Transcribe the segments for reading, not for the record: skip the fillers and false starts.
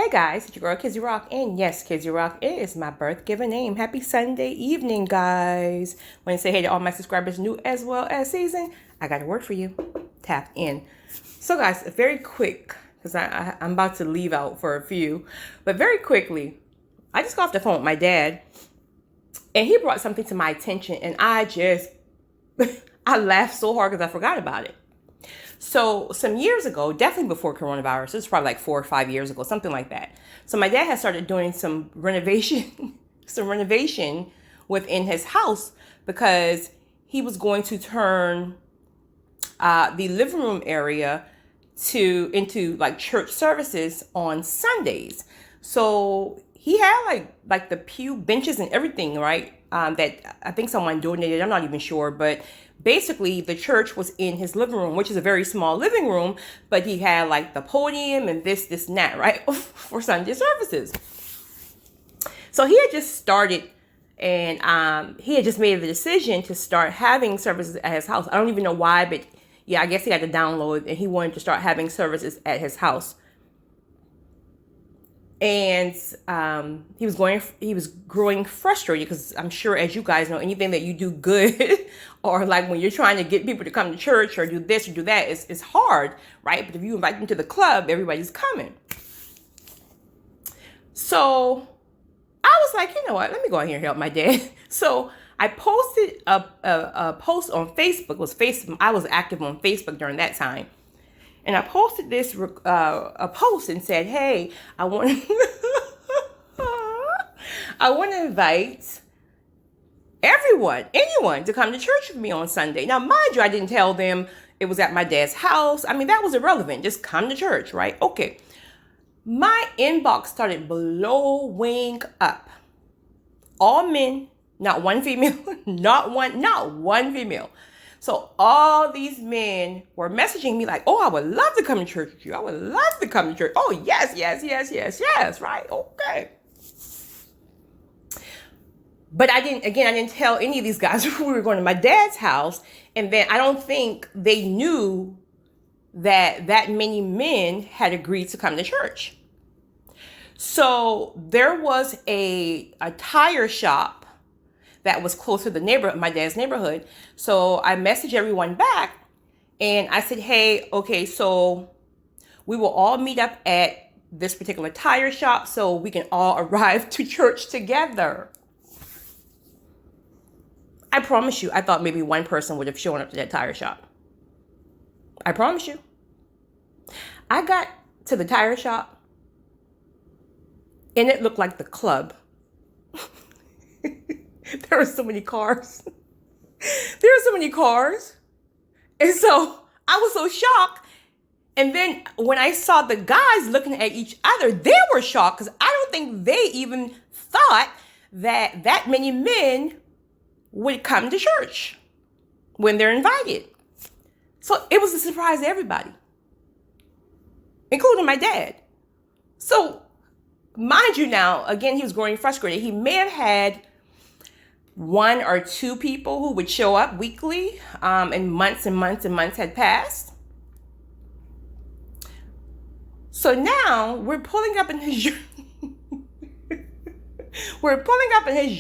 Hey guys, it's your girl Kizzy Rock, and yes, Kizzy Rock is my birth given name. Happy Sunday evening, guys. Want to say hey to all my subscribers, new as well as seasoned. I got a word for you. Tap in. So, guys, very quick, because I'm about to leave out for a few, but very quickly, I just got off the phone with my dad, and he brought something to my attention, and I laughed so hard because I forgot about it. So some years ago, definitely before coronavirus, this was probably like 4 or 5 years ago, something like that. So my dad had started doing some renovation, some renovation within his house because he was going to turn the living room area into like church services on Sundays. So he had like the pew benches and everything, right? That I think someone donated. I'm not even sure, but basically the church was in his living room, which is a very small living room, but he had like the podium and this and that, right? For Sunday services. So he had just started and he had just made the decision to start having services at his house. I don't even know why, but yeah, I guess he had to download and he wanted to start having services at his house. And he was growing frustrated because I'm sure, as you guys know, anything that you do good or like when you're trying to get people to come to church or do this or do that, it's hard, right? But if you invite them to the club, everybody's coming. So I was like, you know what? Let me go out here and help my dad. So I posted a post on Facebook. It was Facebook. I was active on Facebook during that time. And I posted this a post and said, "Hey, I want to invite anyone to come to church with me on Sunday." Now, mind you, I didn't tell them it was at my dad's house. I mean, that was irrelevant. Just come to church, right? Okay. My inbox started blowing up. All men, not one female, not one female. So all these men were messaging me like, "Oh, I would love to come to church with you. I would love to come to church. Oh, yes, right? Okay." But I didn't tell any of these guys we were going to my dad's house. And then I don't think they knew that many men had agreed to come to church. So there was a tire shop that was close to the neighborhood, my dad's neighborhood. So I messaged everyone back and I said, "Hey, okay, so we will all meet up at this particular tire shop so we can all arrive to church together." I promise you, I thought maybe one person would have shown up to that tire shop. I promise you. I got to the tire shop and it looked like the club. There were so many cars. And so I was so shocked. And then when I saw the guys looking at each other, they were shocked because I don't think they even thought that many men would come to church when they're invited. So it was a surprise to everybody, including my dad. So mind you now, again, he was growing frustrated. He may have had one or two people who would show up weekly, and months had passed. So now we're pulling up in his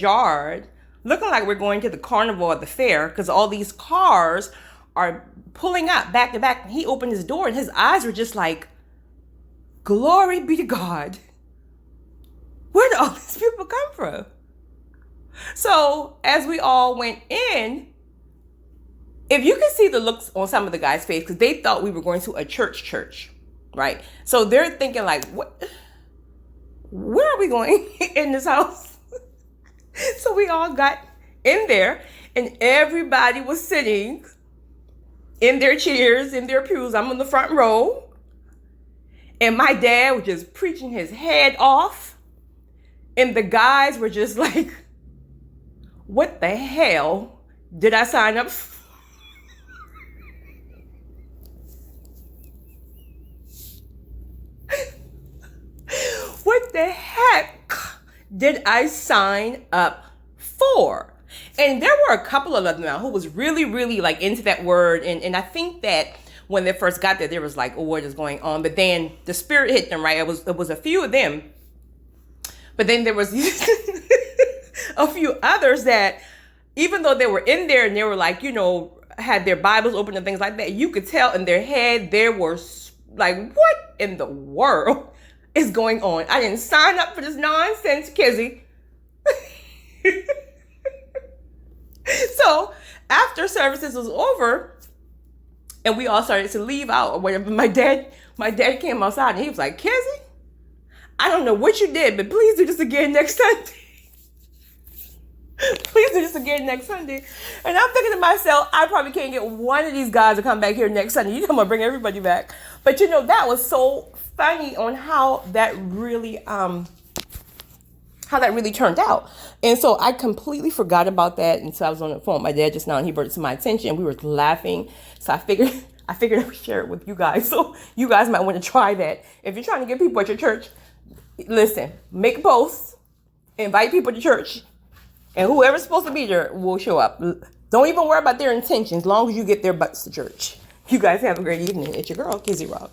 yard, looking like we're going to the carnival or the fair because all these cars are pulling up back to back. He opened his door and his eyes were just like, "Glory be to God. Where did all these people come from?" So as we all went in, if you can see the looks on some of the guys' face, because they thought we were going to a church, right? So they're thinking like, where are we going in this house? So we all got in there and everybody was sitting in their chairs, in their pews. I'm in the front row. And my dad was just preaching his head off. And the guys were just like, "What the hell did I sign up for?" What the heck did I sign up for? And there were a couple of them now who was really, really like into that word. And I think that when they first got there, there was like, oh, what is going on? But then the spirit hit them, right? It was a few of them. But then there was a few others that, even though they were in there and they were like, had their Bibles open and things like that, you could tell in their head there were like, what in the world is going on? I didn't sign up for this nonsense, Kizzy. So after services was over and we all started to leave out or whatever, my dad came outside and he was like, Kizzy, I don't know what you did, but please do this again next Sunday. Please do this again next Sunday. And I'm thinking to myself, I probably can't get one of these guys to come back here next Sunday. You come and bring everybody back. But that was so funny on how that really turned out. And so I completely forgot about that until I was on the phone with my dad just now, and he brought it to my attention. We were laughing. So I figured I would share it with you guys. So you guys might want to try that. If you're trying to get people at your church, listen, make a post, invite people to church, and whoever's supposed to be there will show up. Don't even worry about their intentions, as long as you get their butts to church. You guys have a great evening. It's your girl, Kizzy Rock.